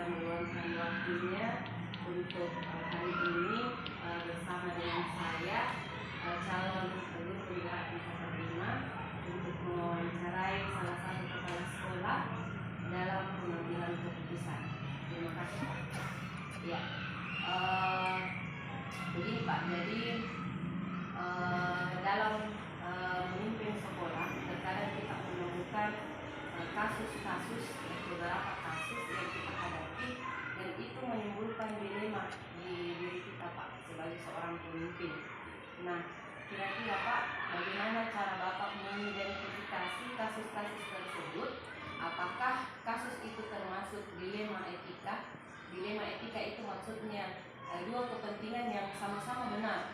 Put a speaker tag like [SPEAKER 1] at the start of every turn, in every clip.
[SPEAKER 1] sudah meluangkan waktunya untuk hari ini bersama dengan saya calon guru penggerak tingkat 5 untuk mewawancarai salah satu kepala sekolah dalam pengambilan keputusan. Terima kasih Pak. Ya, begini Pak, jadi dalam memimpin sekolah terkadang kita menemukan kasus-kasus, beberapa kasus yang kita hadapi dan itu menimbulkan dilema di diri kita Pak sebagai seorang pemimpin. Nah, kira-kira Pak, bagaimana cara Bapak mengidentifikasi kasus-kasus tersebut? Apakah kasus itu termasuk dilema etika? Dilema etika itu maksudnya dua kepentingan yang sama-sama benar,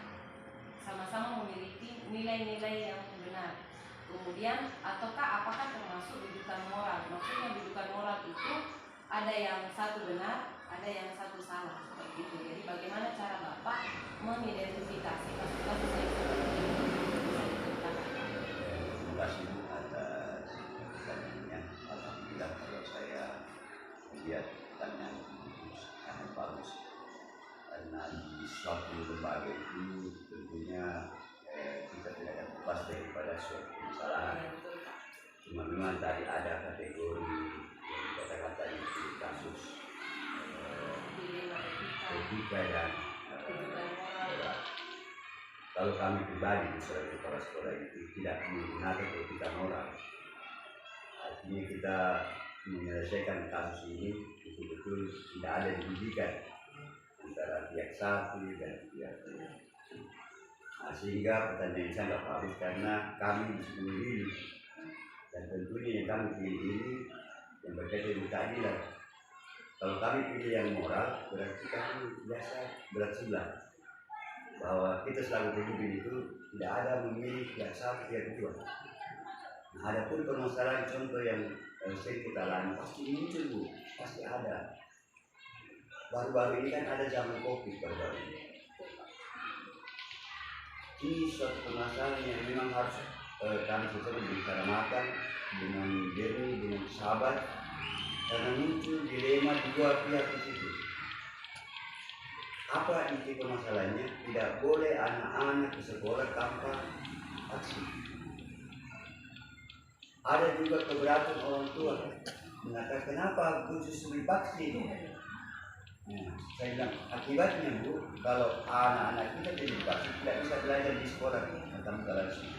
[SPEAKER 1] sama-sama memiliki nilai-nilai yang benar. Kemudian, apakah termasuk dudukan moral? Maksudnya dudukan moral itu ada yang satu benar, ada yang satu salah, seperti itu. Jadi bagaimana cara Bapak mengidentifikasi kasus-kasus yang seperti ini?
[SPEAKER 2] Terima kasih atas pertanyaannya. Alhamdulillah kalau saya melihat pertanyaan itu sangat bagus. Karena di suatu lembaga itu tentunya kita tidak akan lepas daripada suatu kesalahan. Cuma memang tadi ada kategori yang kata-kata itu kasus etika dan kalau kami pribadi sebagai kepala sekolah itu tidak menggunakan etika moral. Artinya kita menyelesaikan kasus ini betul-betul tidak ada dididikan antara pihak satu dan pihak lain. Nah, sehingga pertanyaan saya nggak valid karena kami disuruh ini dan tentunya yang kami pilih ini yang berkaitan dengan keadilan. Kalau kami pilih yang moral berarti kami biasa berat sebelah bahwa kita selalu pemimpin itu tidak ada memilih pihak satu pihak kedua. Nah, ada pun permasalahan contoh yang sering kita alami pasti muncul Bu, pasti ada. Baru-baru ini kan ada zaman COVID baru-baru ini. Ini suatu permasalahan yang memang harus kami secara dibicarakan dengan jernih, dengan sahabat, karena muncul dilema dua pihak di situ. Apa inti permasalahannya? Tidak boleh anak-anak ke sekolah tanpa vaksin. Ada juga keberatan orang tua mengatakan kenapa khusus divaksin. Nah, saya bilang akibatnya Bu, kalau anak-anak kita tidak divaksin tidak bisa belajar di sekolah tentang langsung.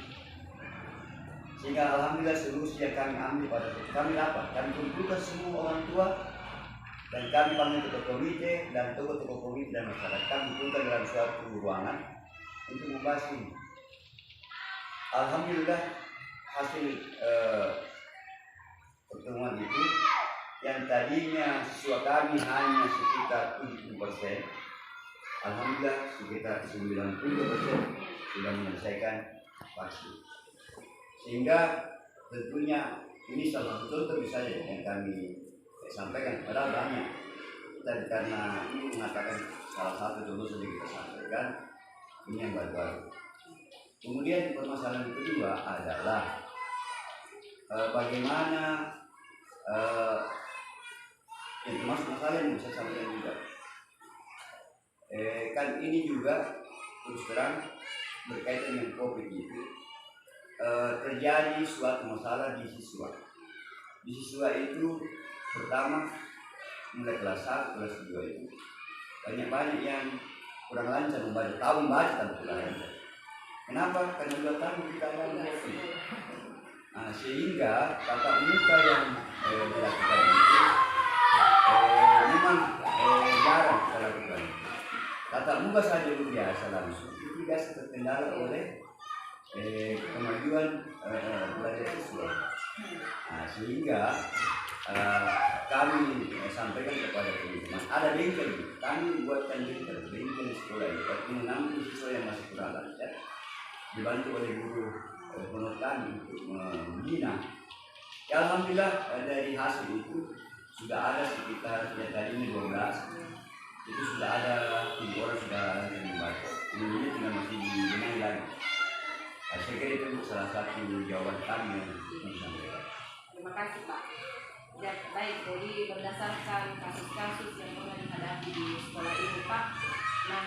[SPEAKER 2] Sehingga alhamdulillah solusi yang kami ambil pada kami dapat, kami kumpulkan semua orang tua dan kami panggil ketua komite dan tokoh-tokoh komite dan masyarakat kami kumpulkan dalam suatu ruangan untuk membahas ini. Alhamdulillah hasil pertemuan itu yang tadinya siswa kami hanya sekitar 70%, alhamdulillah sekitar 90% sudah menyelesaikan vaksin. Sehingga tentunya ini salah satu contoh misalnya yang kami sampaikan padahal banyak. Dan karena ini mengatakan salah satu contoh saja kita sampaikan, ini yang baru-baru. Kemudian permasalahan kedua adalah bagaimana yang termasuk masalah yang bisa sampaikan juga. Kan ini juga terus terang berkaitan dengan COVID itu terjadi suatu masalah di siswa. Di siswa itu pertama mulai kelas 1, kelas 2 itu banyak yang kurang lancar membaca, tahu membaca tapi kurang lancar. Kenapa? Karena 2 tahun kita ada COVID. Nah, sehingga tatap muka yang dilakukan itu memang jarang kita lakukan. Tatap muka saja biasa langsung itu biasa terkendala oleh kemajuan belajar siswa. Nah, sehingga kami sampaikan kepada teman-teman ada bengkel, kami buatkan bengkel sekolah itu tapi menampung siswa yang masih kurang lancar dibantu oleh guru menurut kami untuk membina. Ya, alhamdulillah dari hasil itu sudah ada sekitar ya tadinya 12 itu sudah ada 3 orang sudah membaca. Ini tinggal masih dibenahi lagi. Saya kira itu salah satu jawaban kami yang disampaikan.
[SPEAKER 1] Terima kasih Pak. Ya, baik, jadi berdasarkan kasus-kasus yang pernah dihadapi di sekolah ini Pak, nah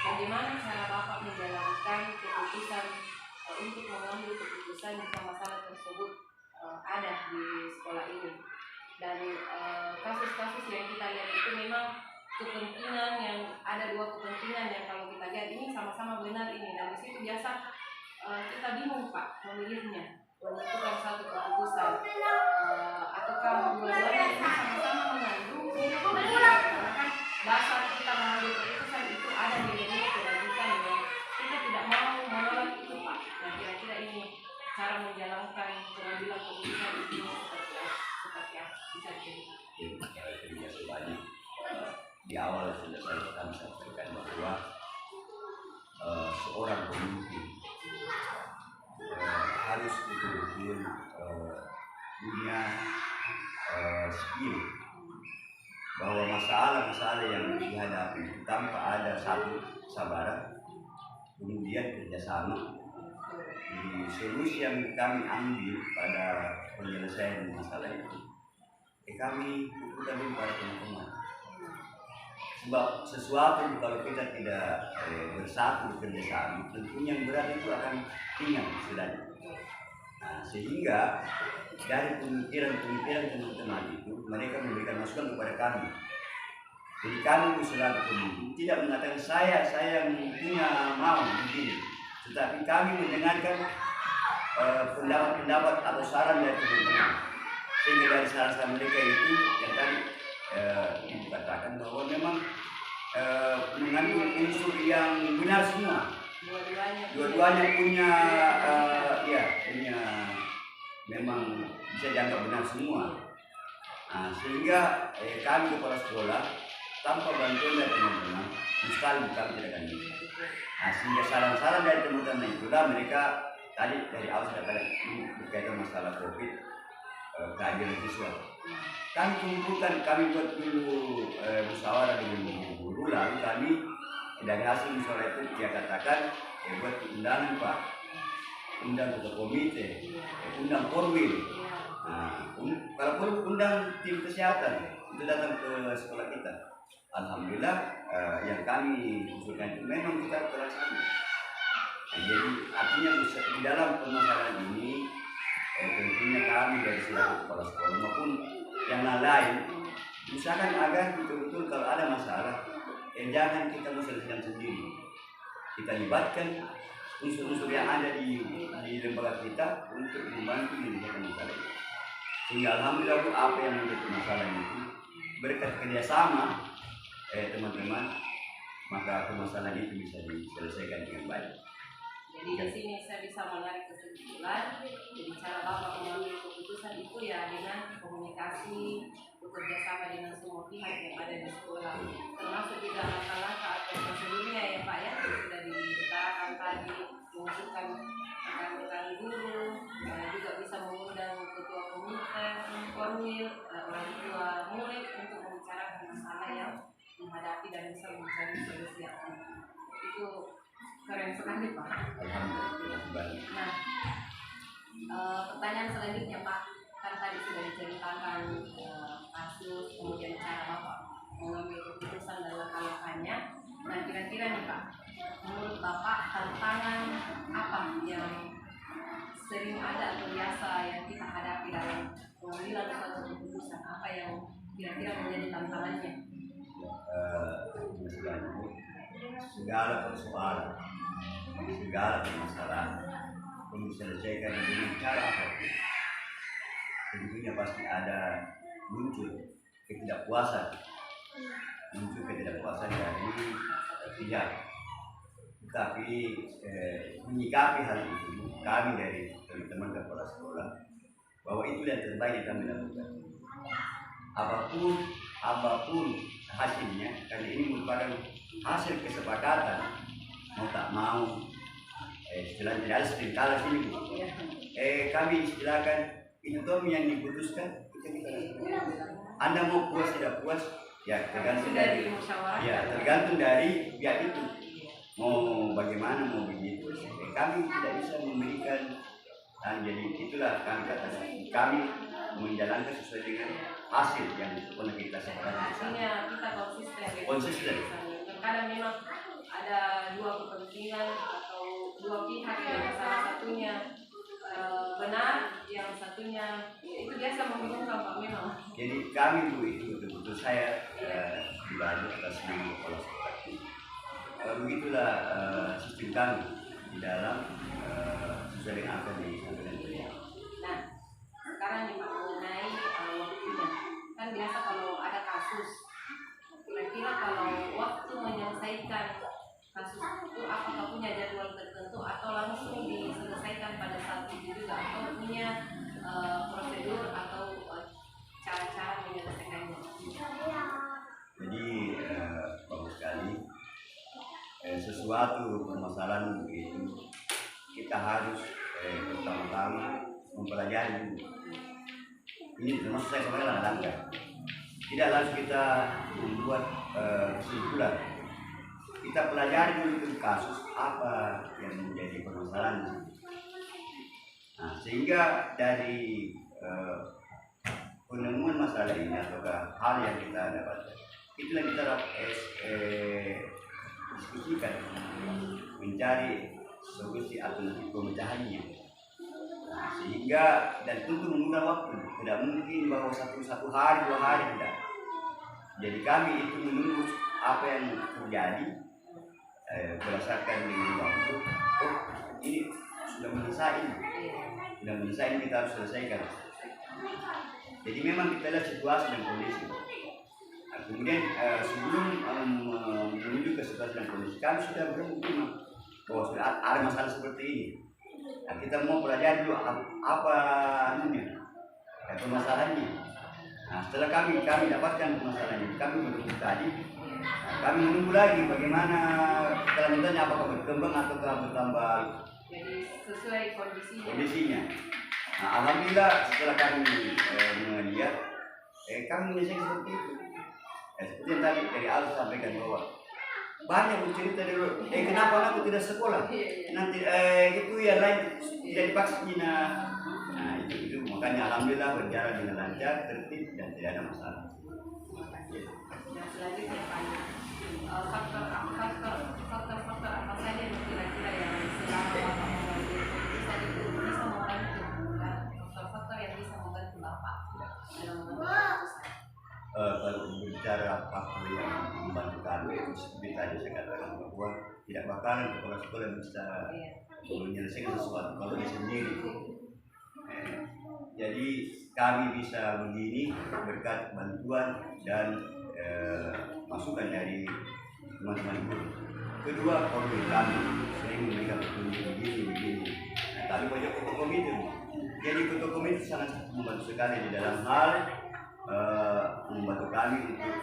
[SPEAKER 1] bagaimana cara Bapak menjalankan keputusan untuk mengambil keputusan jika masalah tersebut ada di sekolah ini? Dan kasus-kasus yang kita lihat itu memang kepentingan yang ada dua kepentingan yang kalau kita lihat ini sama-sama benar ini, dan di situ biasa kita bingung Pak memilihnya, menentukan satu keputusan ataukah dua-duanya ini sama-sama mengandung karena kan dasar kita mengambil keputusan itu ada nilai-nilai kebajikan yang kita tidak mau menolak itu Pak. Nah kira-kira ini cara menjalankan pengambilan keputusan itu seperti apa bisa diceritakan?
[SPEAKER 2] Terima kasih banyak. Di awal sudah saya sampaikan bahwa seorang pemimpin harus betul-betul punya skill bahwa masalah-masalah yang dihadapi tanpa ada satu kesabaran, kemudian kerjasama di solusi yang kami ambil pada penyelesaian masalah itu. Kami butuhkan dulu pada teman-teman. Sebab sesuatu kalau kita tidak bersatu bekerjasama, tentunya yang berat itu akan ringan istilahnya. Nah, sehingga dari pemikiran teman-teman itu mereka memberikan masukan kepada kami. Jadi kami selaku pemimpin tidak mengatakan saya punya mau begini, tetapi kami mendengarkan pendapat atau saran dari teman-teman. Sehingga dari saran-saran mereka itu yang tadi dikatakan bahwa memang mengandung unsur yang benar semua. Dua-duanya punya punya memang bisa dianggap benar semua. Nah, sehingga kami kepala sekolah tanpa bantuan dari teman-teman mustahil kami tidak akan bisa. Nah, sehingga saran-saran dari teman-teman itulah mereka tadi dari awal sudah katakan berkaitan masalah COVID, keadilan siswa. Kami kumpulkan, kami buat dulu musyawarah dengan guru, lalu kami dari hasil musyawarah itu dia katakan buat undangan Pak, undang ke komite, undang korwil. Nah, kalau perlu undang tim kesehatan itu datang ke sekolah kita. Alhamdulillah yang kami usulkan itu memang kita terlaksana. Nah, jadi artinya di dalam permasalahan ini tentunya kami dari selaku kepala sekolah maupun yang lain usahakan agar betul-betul kalau ada masalah jangan kita menyelesaikan sendiri. Kita libatkan unsur-unsur yang ada di lembaga kita untuk membantu menyelesaikan masalah itu. Sehingga alhamdulillah apa yang menjadi masalah itu berkat kerjasama teman-teman, maka permasalahan itu bisa diselesaikan dengan baik.
[SPEAKER 1] Jadi di sini saya bisa menarik kesimpulan. Jadi cara Bapak mengambil keputusan itu ya dengan komunikasi, bekerja sama dengan semua pihak yang ada di sekolah, termasuk juga langkah-langkah atau prosedurnya ya Pak ya, sudah diutarakan tadi, mengusulkan rekan-rekan guru, juga bisa mengundang ketua komite, korwil, orang tua murid untuk membicarakan masalah yang menghadapi dan bisa mencari solusi yang itu keren sekali Pak. Nah, pertanyaan selanjutnya Pak, kan tadi sudah diceritakan kasus, kemudian cara Bapak mengambil keputusan dan langkah-langkahnya. Nah, kira-kira nih Pak, menurut Bapak tantangan apa yang sering ada atau biasa yang kita hadapi dalam pengambilan suatu keputusan? Apa yang kira-kira menjadi tantangannya?
[SPEAKER 2] Segala persoalan, segala permasalahan yang diselesaikan dengan cara apapun, tentunya pasti ada muncul ketidakpuasan dari pihak. Tetapi menyikapi hal itu kami dari teman-teman kepala sekolah bahwa itu yang terbaik yang kami lakukan. Apapun hasilnya, karena ini merupakan hasil kesepakatan mau tak mau, istilahnya tidak ada seringkali sini Bu. Kami istilahkan itu yang diputuskan kita Anda mau puas tidak puas ya tergantung dari pihak itu mau bagaimana mau begitu. Kami tidak bisa memberikan, jadi itulah kami katakan kami menjalankan sesuai dengan hasil yang pernah kita sepakati.
[SPEAKER 1] Artinya kita konsisten.
[SPEAKER 2] Konsisten.
[SPEAKER 1] Terkadang memang ada dua kepentingan atau dua pihak yang salah satunya benar, yang satunya itu biasa membingungkan Pak memang.
[SPEAKER 2] Jadi kami itu betul-betul saya pribadi atas nama kepala sekolah. Begitulah sistem kami di dalam sesuai dengan apa yang disampaikan beliau.
[SPEAKER 1] Nah, sekarang nih Pak mengenai waktunya, kan biasa kalau ada kasus, kira-kira kalau waktu menyelesaikan kasus itu apakah punya jadwal tertentu atau langsung diselesaikan pada saat itu juga atau punya prosedur atau cara-cara menyelesaikannya?
[SPEAKER 2] Jadi bagus sekali. Sesuatu permasalahan itu kita harus pertama-tama mempelajari dulu. Ini termasuk saya sebenarnya langkah. Tidak langsung kita membuat kesimpulan. Kita pelajari dulu itu kasus apa yang menjadi permasalahan. Nah, sehingga dari penemuan masalah ini atau hal yang kita dapatkan, itulah kita diskusikan, mencari solusi alternatif pemecahannya. Nah, sehingga dan tentu menggunakan waktu, tidak mungkin bahwa satu hari 2 hari tidak. Jadi kami itu menunggu apa yang terjadi berdasarkan dengan waktu. Oh, ini sudah menyelesaikan, kita harus selesaikan. Jadi memang kita lihat situasi dan kondisi. Nah, kemudian sebelum menuju ke situasi dan kondisi, kami sudah berhenti bahwa sudah ada masalah seperti ini. Nah, kita mau pelajari dulu apa permasalahannya. Nah, setelah kami dapatkan permasalahannya, kami menunggu tadi. Nah, kami menunggu lagi bagaimana kelanjutannya, apakah berkembang atau bertambah.
[SPEAKER 1] Jadi sesuai
[SPEAKER 2] kondisinya. Nah, alhamdulillah setelah kami melihat, kami menyelesaikan seperti itu. Seperti yang tadi dari Alus sampaikan bahwa banyak bercerita dulu, kenapa aku tidak sekolah? Nanti itu yang lain tidak dipaksa. Nah itu makanya alhamdulillah berjalan dengan lancar, tertib dan tidak ada masalah.
[SPEAKER 1] Nah, selanjutnya Pak, faktor-faktor apa saja yang kira-kira yang selama Bapak mengambil keputusan itu bisa membantu, faktor-faktor yang bisa membantu Bapak dalam mengambil keputusan?
[SPEAKER 2] Kalau berbicara faktor yang membantu kami, seperti tadi saya katakan bahwa tidak bakalan kepala sekolah bisa menyelesaikan sesuatu kalau dia sendiri. Jadi kami bisa begini berkat bantuan dan masukan dari teman-teman guru. Kedua, komite kami sering memberikan petunjuk begini. Nah, tapi banyak ketua komite. Jadi ketua komite sangat membantu sekali di dalam hal membantu kami untuk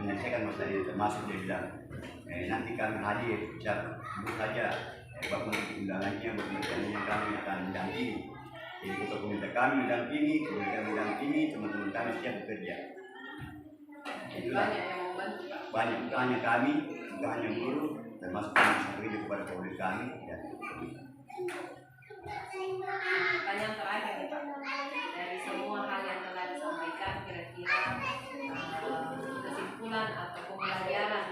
[SPEAKER 2] menyelesaikan masalah ini, termasuk dia bilang nanti kami hadir siapa saja bahkan undangannya berkenaan kami akan mendampingi. Jadi ketua komite kami mendampingi, kemudian mendampingi teman-teman kami siap bekerja. Itulah banyak, bukan hanya kami, bukan hanya guru, termasuk kami sendiri kepada komite kami.
[SPEAKER 1] Pertanyaan terakhir nih Pak, dari semua hal yang telah disampaikan, kira-kira kesimpulan atau pembelajaran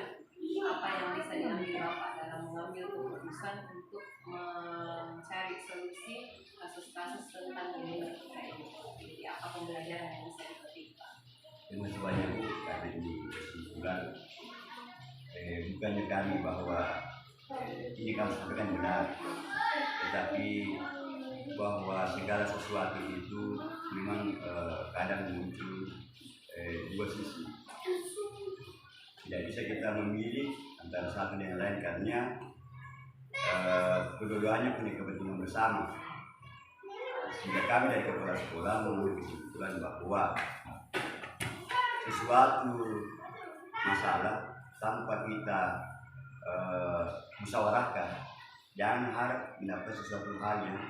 [SPEAKER 1] apa yang bisa diambil Bapak dalam mengambil keputusan untuk mencari solusi kasus-kasus tentang ini? Jadi apa pembelajaran yang bisa dipetik Pak?
[SPEAKER 2] Terima kasih banyak karena ini kesimpulan. Bukannya kami bahwa ini kami sampaikan benar, tetapi bahwa segala sesuatu itu memang kadang muncul dua sisi. Tidak bisa kita memilih antara satu dengan lain karena kedua-duanya punya kepentingan bersama. Sehingga kami dari kepala sekolah mengambil kesimpulan bahwa sesuatu masalah tanpa kita musyawarahkan, jangan harap mendapat sesuatu hal yang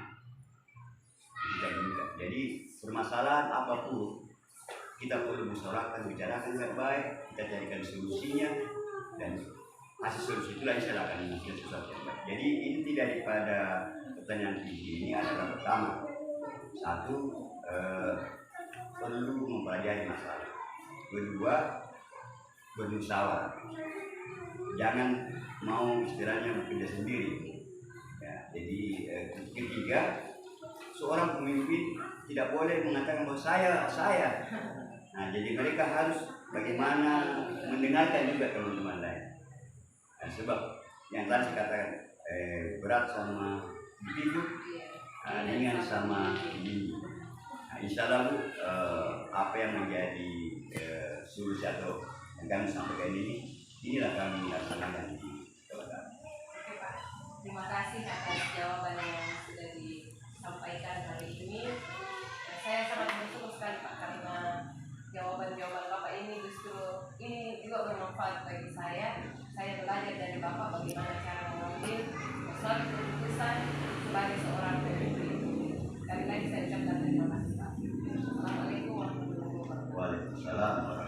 [SPEAKER 2] tidak inginkan. Jadi permasalahan apapun kita perlu musyawarahkan, bicarakan baik-baik, kita carikan solusinya, dan hasil solusi itulah insya Allah akan menghasilkan sesuatu yang baik. Jadi inti daripada pertanyaan ini adalah pertama, satu, perlu mempelajari masalah. Kedua, bermusyawarah. Jangan mau istilahnya bekerja sendiri. Ya, jadi ketiga, seorang pemimpin tidak boleh mengatakan bahwa saya. Nah, jadi mereka harus bagaimana mendengarkan juga teman-teman lain. Nah, sebab yang tadi saya katakan berat sama hidup, ringan sama ini. Nah, insya Allah Bu, apa yang menjadi solusi atau yang kami sampaikan inilah kami laksanakan di Jawa.
[SPEAKER 1] Oke Pak, terima kasih atas jawaban yang sudah disampaikan hari ini. Saya sangat bersyukur sekali Pak karena jawaban-jawaban Bapak ini justru ini juga bermanfaat bagi saya. Saya belajar dari Bapak bagaimana cara mengambil suatu keputusan sebagai seorang pemimpin. Sekali lagi saya ucapkan terima kasih Pak. Assalamualaikum warahmatullahi wabarakatuh.
[SPEAKER 2] Waalaikumsalam.